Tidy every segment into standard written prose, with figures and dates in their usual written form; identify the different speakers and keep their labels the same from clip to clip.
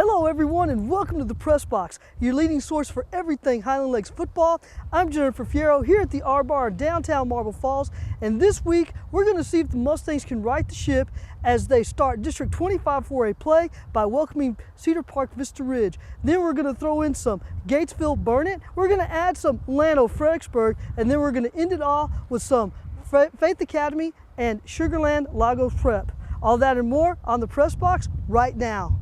Speaker 1: Hello everyone and welcome to the Press Box, your leading source for everything Highland Lakes football. I'm Jennifer Fierro here at the R Bar in downtown Marble Falls, and this week we're going to see if the Mustangs can right the ship as they start District 25 4A play by welcoming Cedar Park Vista Ridge. Then we're going to throw in some Gatesville Burnett, we're going to add some Llano Fredericksburg, and then we're going to end it all with some Faith Academy and Sugarland Lagos Prep. All that and more on the Press Box right now.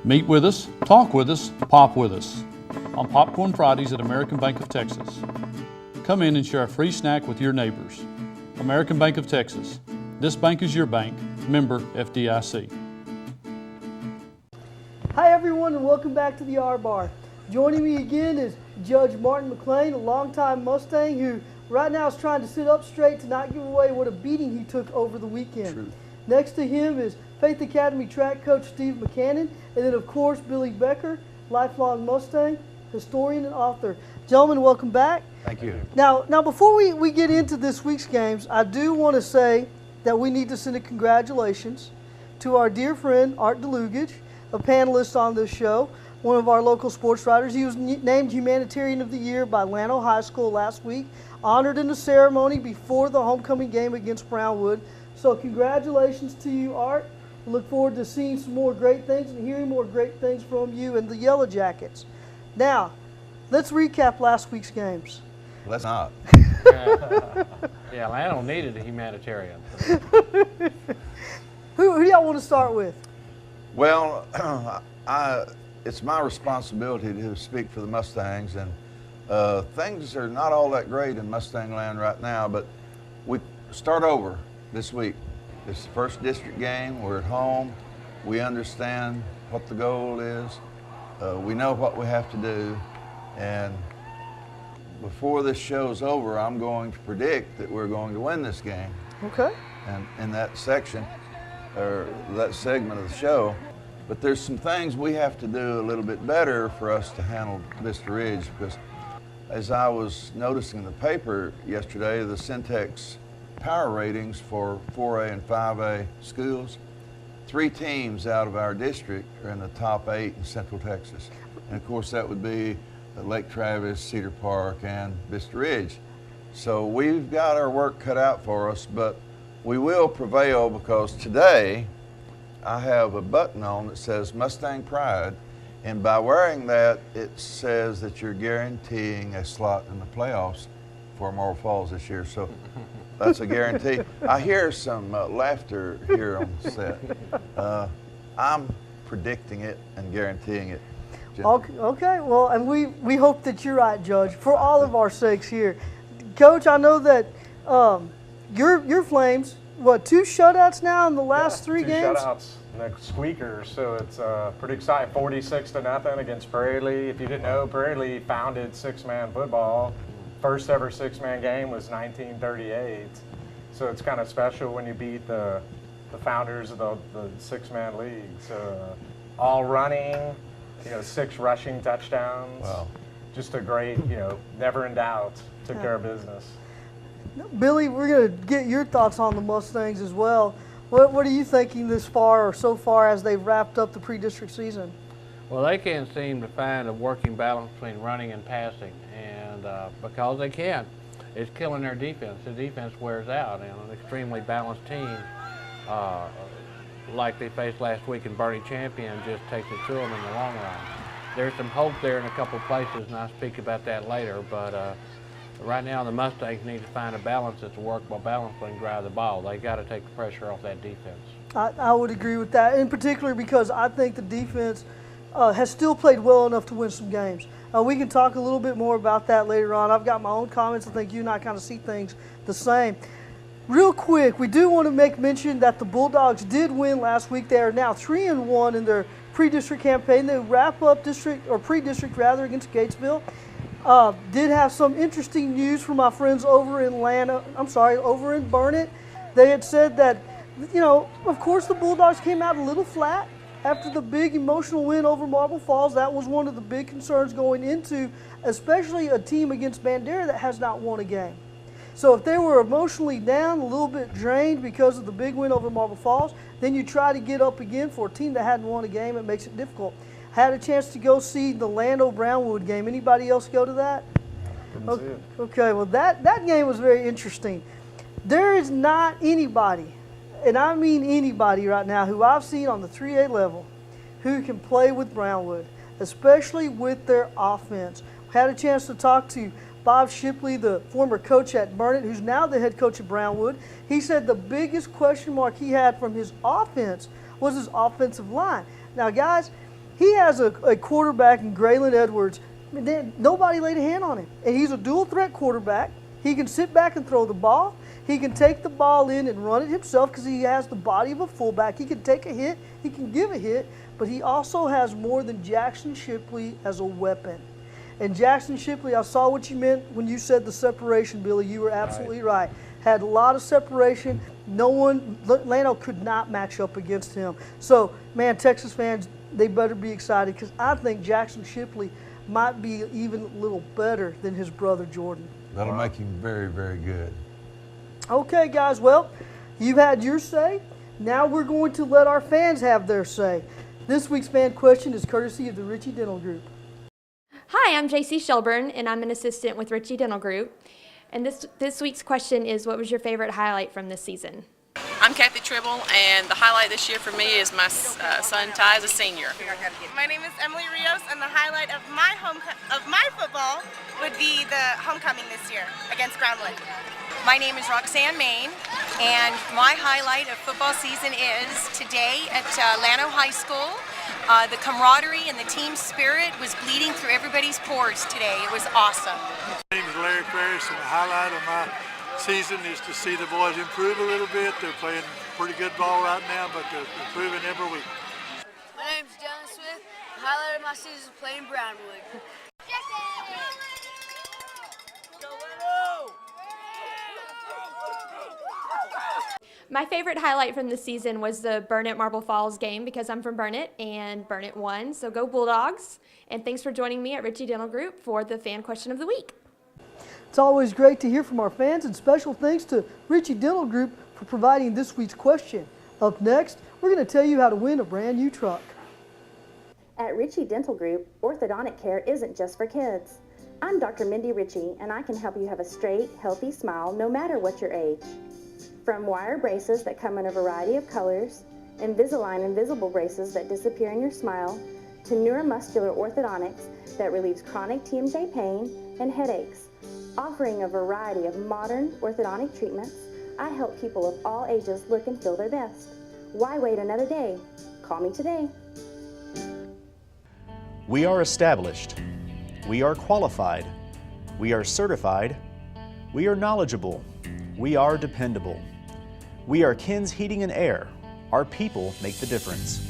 Speaker 2: Meet with us, talk with us, pop with us on Popcorn Fridays at American Bank of Texas. Come in and share a free snack with your neighbors. American Bank of Texas. This bank is your bank. Member FDIC.
Speaker 1: Hi everyone and welcome back to the R Bar. Joining me again is Judge Martin McLean, a longtime Mustang who right now is trying to sit up straight to not give away what a beating he took over the weekend.
Speaker 3: True.
Speaker 1: Next to him is Faith Academy track coach Steve McCannon, and then of course Billy Becker, lifelong Mustang, historian and author. Gentlemen, welcome back.
Speaker 3: Thank you.
Speaker 1: Now before we get into this week's games, I do want to say that we need to send a congratulations to our dear friend Art DeLugage, a panelist on this show, one of our local sports writers. He was named Humanitarian of the Year by Llano High School last week, honored in the ceremony before the homecoming game against Brownwood. So congratulations to you, Art. We look forward to seeing some more great things and hearing more great things from you and the Yellow Jackets. Now, let's recap last week's games.
Speaker 3: Let's not.
Speaker 4: Yeah, Llano needed a humanitarian.
Speaker 1: Who do y'all want to start with?
Speaker 3: Well, it's my responsibility to speak for the Mustangs, and things are not all that great in Mustang land right now, but we start over this week. It's the first district game. We're at home. We understand what the goal is. We know what we have to do, and before this show's over, I'm going to predict that we're going to win this game.
Speaker 1: Okay.
Speaker 3: And in that section, or that segment of the show. But there's some things we have to do a little bit better for us to handle Vista Ridge, because as I was noticing in the paper yesterday, the Syntex power ratings for 4A and 5A schools, 3 teams out of our district are in the top 8 in Central Texas. And of course that would be Lake Travis, Cedar Park, and Vista Ridge. So we've got our work cut out for us, but we will prevail, because today I have a button on that says Mustang Pride, and by wearing that, it says that you're guaranteeing a slot in the playoffs for Marble Falls this year. So that's a guarantee. I hear some laughter here on the set. I'm predicting it and guaranteeing it.
Speaker 1: Okay, well, and we hope that you're right, Judge, for all of our sakes here. Coach, I know that your Flames, what, 2 shutouts now in the last 3 games?
Speaker 4: 2 shutouts and a squeaker, so it's pretty exciting. 46-0 against Prairie Lee. If you didn't know, Prairie Lee founded 6-man football. First ever 6-man game was 1938. So it's kind of special when you beat the founders of the 6-man leagues. All running, 6 rushing touchdowns.
Speaker 3: Wow.
Speaker 4: Just a great, never in doubt, took care of business.
Speaker 1: Billy, we're going to get your thoughts on the Mustangs as well. What are you thinking this far, or so far, as they've wrapped up the pre-district season?
Speaker 5: Well, they can't seem to find a working balance between running and passing, and because they can't, it's killing their defense. The defense wears out, and an extremely balanced team, like they faced last week in Bernie Champion, just takes it to them in the long run. There's some hope there in a couple places, and I'll speak about that later, but right now the Mustangs need to find a balance that's a workable balance when they drive the ball. They got to take the pressure off that defense.
Speaker 1: I would agree with that, in particular because I think the defense has still played well enough to win some games. We can talk a little bit more about that later on. I've got my own comments. I think you and I kind of see things the same. Real quick, we do want to make mention that the Bulldogs did win last week. They are now 3-1 in their pre-district campaign. They wrap up pre-district against Gatesville. Did have some interesting news from my friends over in Burnett. They had said that, of course the Bulldogs came out a little flat after the big emotional win over Marble Falls. That was one of the big concerns going into, especially a team against Bandera that has not won a game. So if they were emotionally down, a little bit drained because of the big win over Marble Falls, then you try to get up again for a team that hadn't won a game. It makes it difficult. Had a chance to go see the Lando-Brownwood game. Anybody else go to that?
Speaker 4: Didn't see it.
Speaker 1: Okay, well that game was very interesting. There is not anybody, and I mean anybody right now, who I've seen on the 3A level who can play with Brownwood, especially with their offense. Had a chance to talk to Bob Shipley, the former coach at Burnett, who's now the head coach at Brownwood. He said the biggest question mark he had from his offense was his offensive line. Now, guys, he has a quarterback in Graylin Edwards. Nobody laid a hand on him. And he's a dual threat quarterback. He can sit back and throw the ball. He can take the ball in and run it himself because he has the body of a fullback. He can take a hit. He can give a hit. But he also has more than Jackson Shipley as a weapon. And Jackson Shipley, I saw what you meant when you said the separation, Billy. You were absolutely right. Had a lot of separation. No one, Lano could not match up against him. So, man, Texas fans, they better be excited because I think Jackson Shipley might be even a little better than his brother Jordan.
Speaker 3: That'll make him very, very good.
Speaker 1: Okay, guys, well, you've had your say. Now we're going to let our fans have their say. This week's fan question is courtesy of the Ritchie Dental Group.
Speaker 6: Hi, I'm JC Shelburne, and I'm an assistant with Ritchie Dental Group. And this week's question is, what was your favorite highlight from this season?
Speaker 7: I'm Kathy Tribble, and the highlight this year for me is my son Ty as a senior.
Speaker 8: My name is Emily Rios, and the highlight of my football would be the homecoming this year against Brownwood.
Speaker 9: My name is Roxanne Main, and my highlight of football season is today at Llano High School. The camaraderie and the team spirit was bleeding through everybody's pores today. It was awesome.
Speaker 10: My name is Larry Ferris, and the highlight of my season is to see the boys improve a little bit. They're playing pretty good ball right now, but they're improving every week.
Speaker 11: My name is Dylan Smith. The highlight of my season is playing Brownwood.
Speaker 6: My favorite highlight from the season was the Burnett Marble Falls game because I'm from Burnett and Burnett won. So go Bulldogs. And thanks for joining me at Ritchie Dental Group for the fan question of the week.
Speaker 1: It's always great to hear from our fans, and special thanks to Ritchie Dental Group for providing this week's question. Up next, we're going to tell you how to win a brand new truck.
Speaker 12: At Ritchie Dental Group, orthodontic care isn't just for kids. I'm Dr. Mindy Ritchie, and I can help you have a straight, healthy smile no matter what your age. From wire braces that come in a variety of colors, Invisalign invisible braces that disappear in your smile, to neuromuscular orthodontics that relieves chronic TMJ pain and headaches. Offering a variety of modern orthodontic treatments, I help people of all ages look and feel their best. Why wait another day? Call me today.
Speaker 13: We are established. We are qualified. We are certified. We are knowledgeable. We are dependable. We are Ken's Heating and Air. Our people make the difference.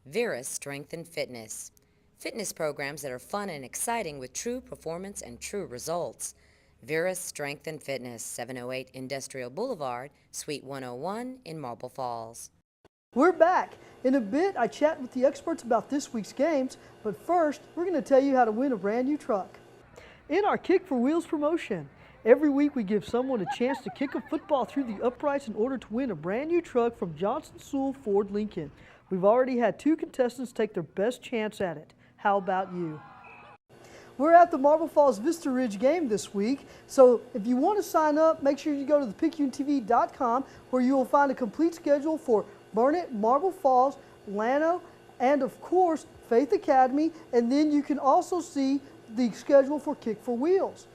Speaker 14: Vera's Strength and Fitness. Fitness programs that are fun and exciting with true performance and true results. Vera's Strength and Fitness, 708 Industrial Boulevard, Suite 101 in Marble Falls.
Speaker 1: We're back. In a bit, I chat with the experts about this week's games, but first, we're going to tell you how to win a brand new truck. In our Kick for Wheels promotion, every week we give someone a chance to kick a football through the uprights in order to win a brand new truck from Johnson Sewell Ford Lincoln. We've already had 2 contestants take their best chance at it. How about you? We're at the Marble Falls Vista Ridge game this week, so if you want to sign up, make sure you go to thepicayunetv.com where you will find a complete schedule for Burnett, Marble Falls, Llano, and of course Faith Academy, and then you can also see the schedule for Kick for Wheels.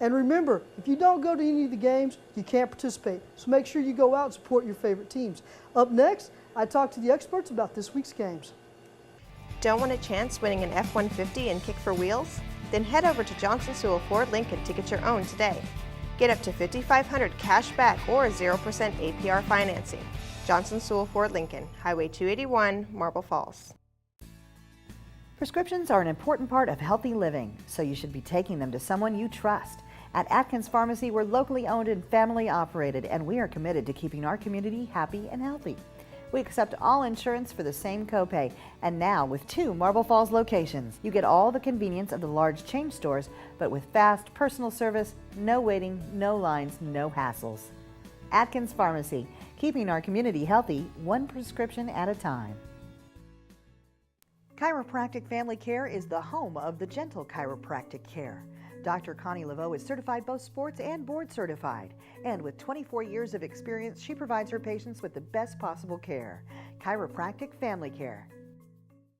Speaker 1: And remember, if you don't go to any of the games, you can't participate. So make sure you go out and support your favorite teams. Up next, I talk to the experts about this week's games.
Speaker 15: Don't want a chance winning an F-150 and Kick for Wheels? Then head over to Johnson Sewell Ford Lincoln to get your own today. Get up to $5,500 cash back or 0% APR financing. Johnson Sewell Ford Lincoln, Highway 281, Marble Falls.
Speaker 16: Prescriptions are an important part of healthy living, so you should be taking them to someone you trust. At Atkins Pharmacy, we're locally owned and family operated, and we are committed to keeping our community happy and healthy. We accept all insurance for the same copay. And now with 2 Marble Falls locations, you get all the convenience of the large chain stores, but with fast personal service, no waiting, no lines, no hassles. Atkins Pharmacy, keeping our community healthy, one prescription at a time. Chiropractic Family Care is the home of the gentle chiropractic care. Dr. Connie Laveau is certified both sports and board certified. And with 24 years of experience, she provides her patients with the best possible care. Chiropractic Family Care.